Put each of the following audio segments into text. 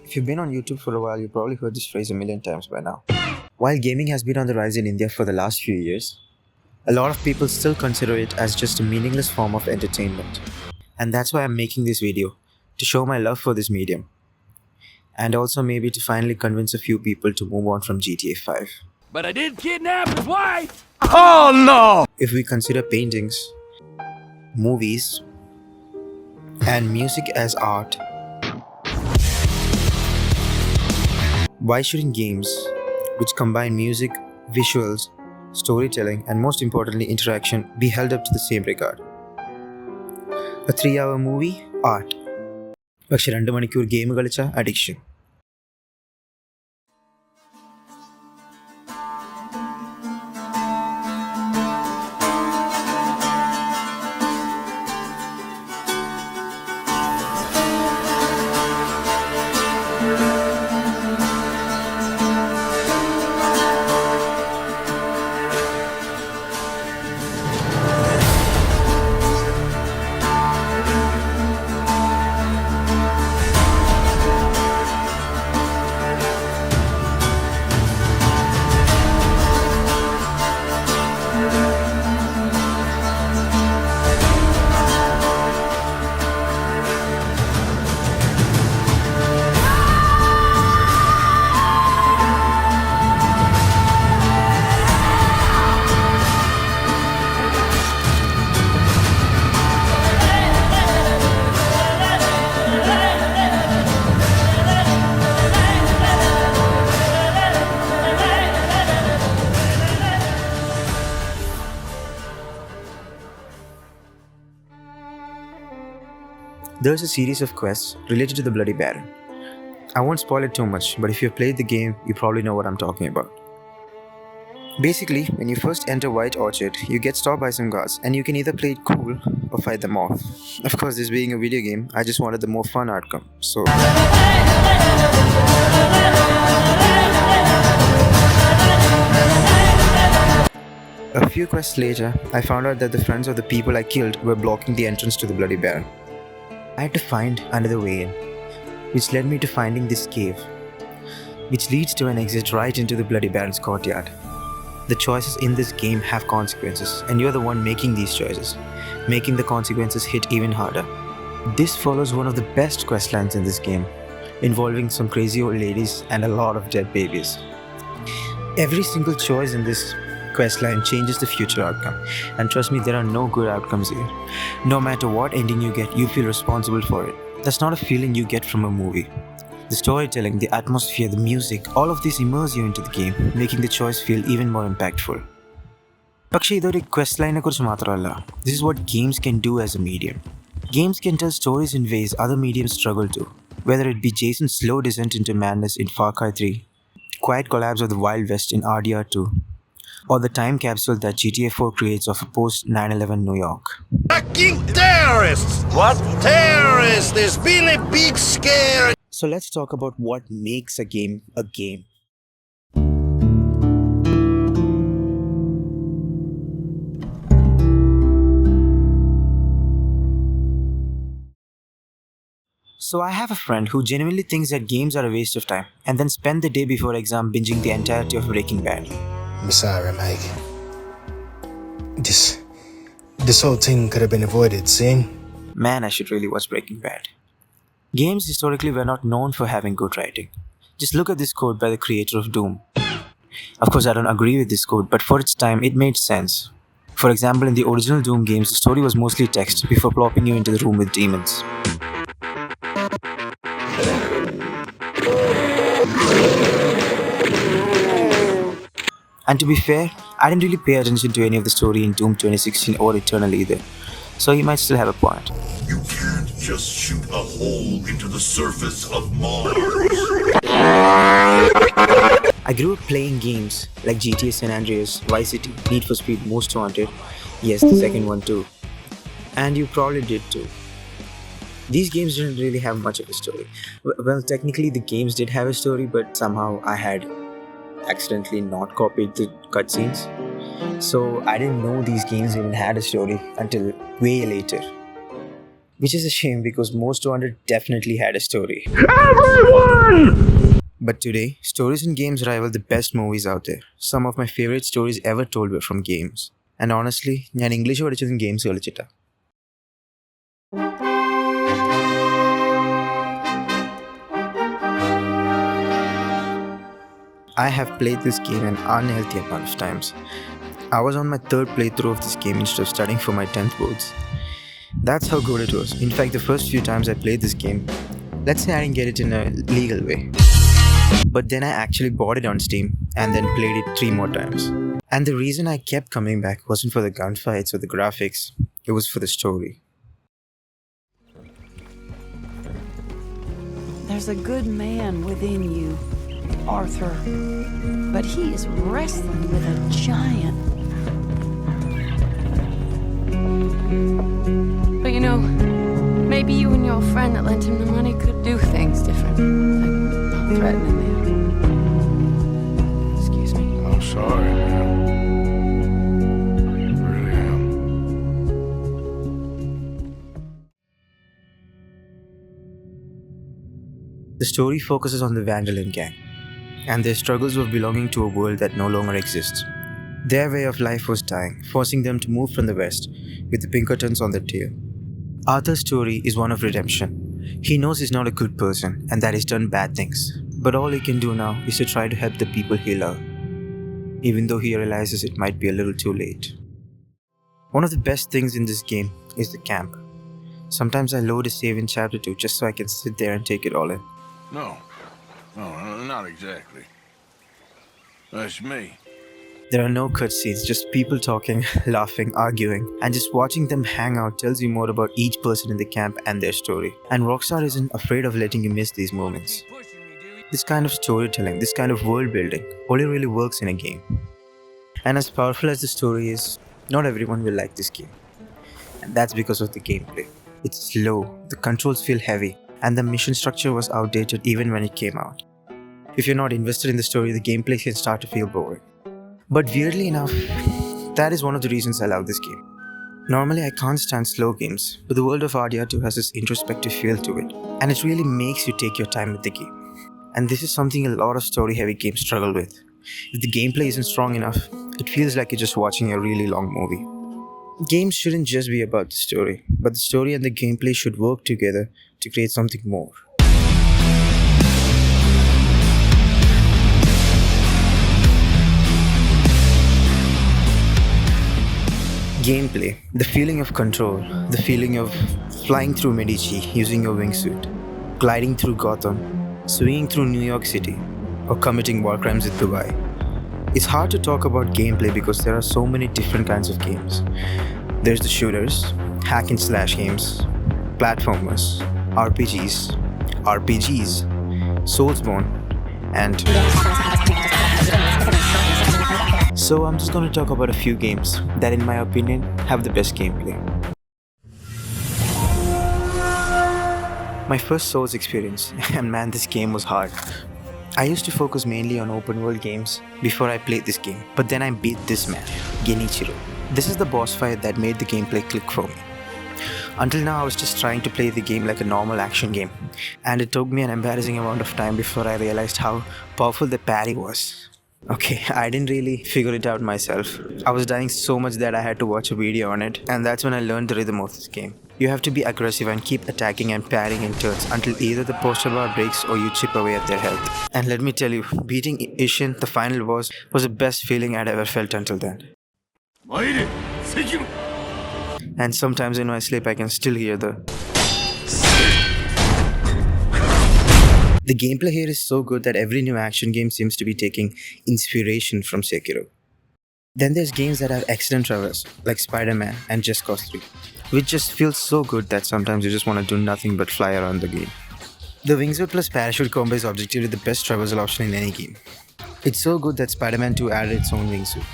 If you've been on YouTube for a while, you've probably heard this phrase a million times by now. While gaming has been on the rise in India for the last few years, a lot of people still consider it as just a meaningless form of entertainment. And that's why I'm making this video, to show my love for this medium. And also maybe to finally convince a few people to move on from GTA 5. But I did kidnap his wife! Oh no! If we consider paintings, movies, and music as art, why shouldn't games, which combine music, visuals, storytelling, and most importantly interaction, be held up to the same regard? A 3-hour movie, art. പക്ഷെ 2 മണിക്കൂർ game കളിച്ച addiction. There's a series of quests related to the Bloody Baron. I won't spoil it too much, but if you've played the game, you probably know what I'm talking about. Basically, when you first enter White Orchard, you get stopped by some guards, and you can either play it cool or fight them off. Of course, this being a video game, I just wanted the more fun outcome, so... A few quests later, I found out that the friends of the people I killed were blocking the entrance to the Bloody Baron. I had to find another way in, which led me to finding this cave, which leads to an exit right into the Bloody Baron's courtyard. The choices in this game have consequences, and you're the one making these choices, making the consequences hit even harder. This follows one of the best questlines in this game, involving some crazy old ladies and a lot of dead babies. Every single choice in this questline changes the future outcome, and trust me, there are no good outcomes here. No matter what ending you get, you feel responsible for it. That's not a feeling you get from a movie. The storytelling, the atmosphere, the music, all of this immerse you into the game, making the choice feel even more impactful. പക്ഷേ ഇതൊരു question ലൈനെ കുറിച്ച് മാത്രമല്ല. This is what games can do as a medium. Games can tell stories in ways other mediums struggle to, whether it be Jason's slow descent into madness in Far Cry 3, quiet collapse of the Wild West in RDR 2, or the time capsule that GTA 4 creates of a post-9/11 New York. Fucking terrorists! What? Terrorists! There's been a big scare! So let's talk about what makes a game a game. So I have a friend who genuinely thinks that games are a waste of time, and then spend the day before exam binging the entirety of Breaking Bad. I'm sorry, Mike. This whole thing could have been avoided, see? Man, I should really watch Breaking Bad. Games historically were not known for having good writing. Just look at this quote by the creator of Doom. Of course, I don't agree with this quote, but for its time, it made sense. For example, in the original Doom games, the story was mostly text before plopping you into the room with demons. And to be fair, I didn't really pay attention to any of the story in Doom 2016 or Eternal either, so he might still have a point. You can't just shoot a hole into the surface of Mars. I grew up playing games like GTA San Andreas, Vice City, Need for Speed Most Wanted, yes, the second one too, and you probably did too. These games didn't really have much of a story. Well, technically the games did have a story, but somehow I had accidentally not copied the cutscenes. So I didn't know these games even had a story until way later. Which is a shame because most 200 definitely had a story. Everyone! But today, stories in games rival the best movies out there. Some of my favorite stories ever told were from games. And honestly, ഞാൻ English പഠിച്ചതും games കളിച്ചിട്ടാ. I have played this game an unhealthy amount of times. I was on my third playthrough of this game instead of studying for my 10th boards. That's how good it was. In fact, the first few times I played this game, let's say I didn't get it in a legal way. But then I actually bought it on Steam and then played it 3 more times. And the reason I kept coming back wasn't for the gunfights or the graphics, it was for the story. There's a good man within you, Arthur, but he is wrestling with a giant. But you know, maybe you and your friend that lent him the money could do things differently, like not threatening them. Excuse me. I'm sorry, man. I really am. The story focuses on the Vandalin gang and their struggles of belonging to a world that no longer exists. Their way of life was dying, forcing them to move from the west with the Pinkertons on their tail. Arthur's story is one of redemption. He knows he's not a good person and that he's done bad things, but all he can do now is to try to help the people he loves, even though he realizes it might be a little too late. One of the best things in this game is the camp. Sometimes I load a save in chapter 2 just so I can sit there and take it all in. No, not exactly. That's me. There are no cutscenes, just people talking, laughing, arguing, and just watching them hang out tells you more about each person in the camp and their story. And Rockstar isn't afraid of letting you miss these moments. This kind of storytelling, this kind of world building, only really works in a game. And as powerful as the story is, not everyone will like this game. And that's because of the gameplay. It's slow, the controls feel heavy, and the mission structure was outdated even when it came out. If you're not invested in the story, the gameplay can start to feel boring. But weirdly enough, that is one of the reasons I love this game. Normally I can't stand slow games, but the world of RDR2 has this introspective feel to it, and it really makes you take your time with the game. And this is something a lot of story-heavy games struggle with. If the gameplay isn't strong enough, it feels like you're just watching a really long movie. Games shouldn't just be about the story, but the story and the gameplay should work together to create something more. Gameplay, the feeling of control, the feeling of flying through Medici using your wingsuit, gliding through Gotham, swinging through New York City, or committing war crimes in Dubai. It's hard to talk about gameplay because there are so many different kinds of games. There's the shooters, hack and slash games, platformers, RPGs, Soulsborne, and... So I'm just going to talk about a few games that in my opinion have the best gameplay. My first Souls experience, and man, this game was hard. I used to focus mainly on open world games before I played this game, but then I beat this man, Genichiro. This is the boss fight that made the gameplay click for me. Until now I was just trying to play the game like a normal action game, and it took me an embarrassing amount of time before I realized how powerful the parry was. Okay, I didn't really figure it out myself. I was dying so much that I had to watch a video on it, and that's when I learned the rhythm of this game. You have to be aggressive and keep attacking and parrying in turns until either the poster bar breaks or you chip away at their health. And let me tell you, beating Ishin, the final boss, was the best feeling I'd ever felt until then. Sekiro! And sometimes in my sleep I can still hear the... The gameplay here is so good that every new action game seems to be taking inspiration from Sekiro. Then there's games that have excellent traverse, like Spider-Man and Just Cause 3, which just feels so good that sometimes you just want to do nothing but fly around the game. The wingsuit plus parachute combo is objectively the best traversal option in any game. It's so good that Spider-Man 2 added its own wingsuit.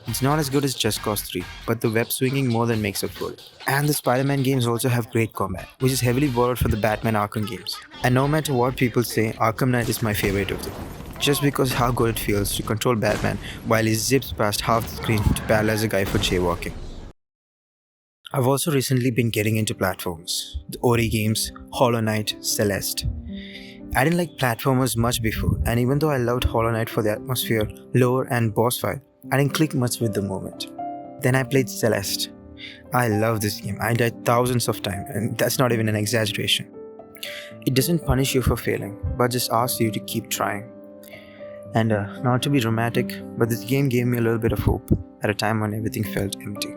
It's not as good as Just Cause 3, but the web swinging more than makes up for it. And the Spider-Man games also have great combat, which is heavily borrowed from the Batman Arkham games. And no matter what people say, Arkham Knight is my favorite of them. Just because how good it feels to control Batman while he zips past half the screen to paralyze a guy for jaywalking. I've also recently been getting into platforms. The Ori games, Hollow Knight, Celeste. I didn't like platformers much before, and even though I loved Hollow Knight for the atmosphere, lore, and boss fight, I didn't click much with the moment. Then I played Celeste. I love this game. I died thousands of times, and that's not even an exaggeration. It doesn't punish you for failing, but just asks you to keep trying. And not to be dramatic, but this game gave me a little bit of hope at a time when everything felt empty.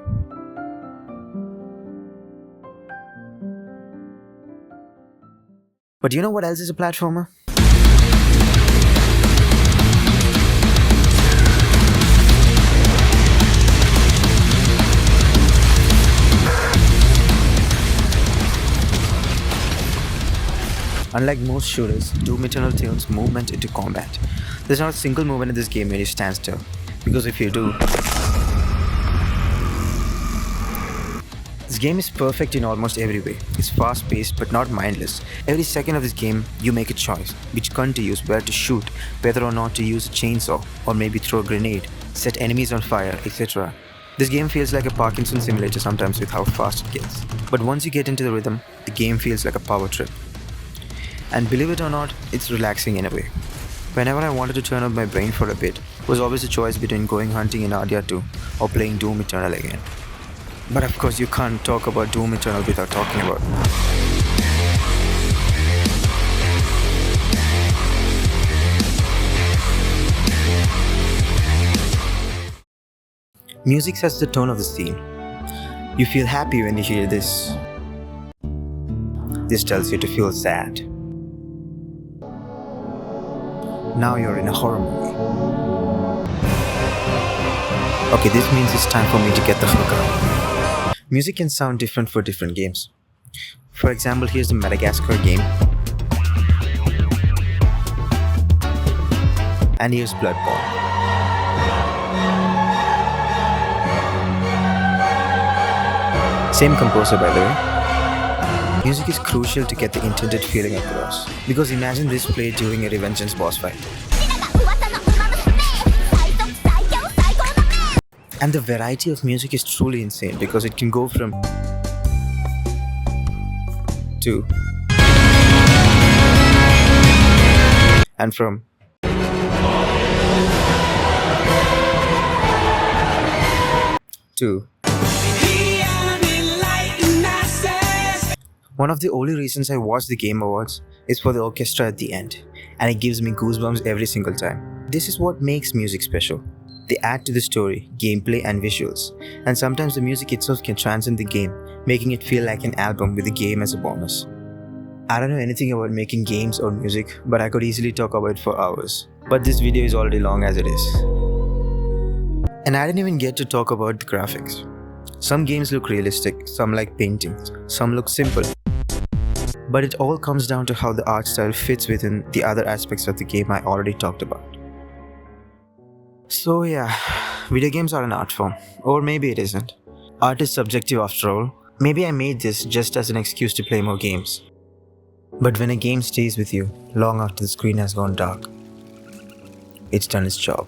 But you know what else is a platformer? Unlike most shooters, Doom Eternal turns movement into combat. There's not a single movement in this game where you stand still, because if you do, this game is perfect in almost every way. It's fast-paced but not mindless. Every second of this game, you make a choice, which gun to use, where to shoot, whether or not to use a chainsaw, or maybe throw a grenade, set enemies on fire, etc. This game feels like a Parkinson simulator sometimes with how fast it gets. But once you get into the rhythm, the game feels like a power trip. And believe it or not, it's relaxing in a way. Whenever I wanted to turn off my brain for a bit, it was always a choice between going hunting in Ardia 2 or playing Doom Eternal again. But of course you can't talk about Doom Eternal without talking about music sets the tone of the scene. You feel happy when you hear this. This tells you to feel sad. Now you're in a horror movie. Okay, this means it's time for me to get the hook up. Music can sound different for different games. For example, here's the Madagascar game. And here's Bloodborne. Same composer, by the way. Music is crucial to get the intended feeling across. Because imagine this played during a Revengeance boss fight. And the variety of music is truly insane because it can go from to and from to. One of the only reasons I watch the Game Awards is for the orchestra at the end, and it gives me goosebumps every single time. This is what makes music special. They add to the story, gameplay, and visuals, and sometimes the music itself can transcend the game, making it feel like an album with the game as a bonus. I don't know anything about making games or music, but I could easily talk about it for hours. But this video is already long as it is. And I didn't even get to talk about the graphics. Some games look realistic, some like paintings, some look simple. But it all comes down to how the art style fits within the other aspects of the game I already talked about. So yeah, video games are an art form, or maybe it isn't. Art is subjective after all. Maybe I made this just as an excuse to play more games. But when a game stays with you long after the screen has gone dark, it's done its job.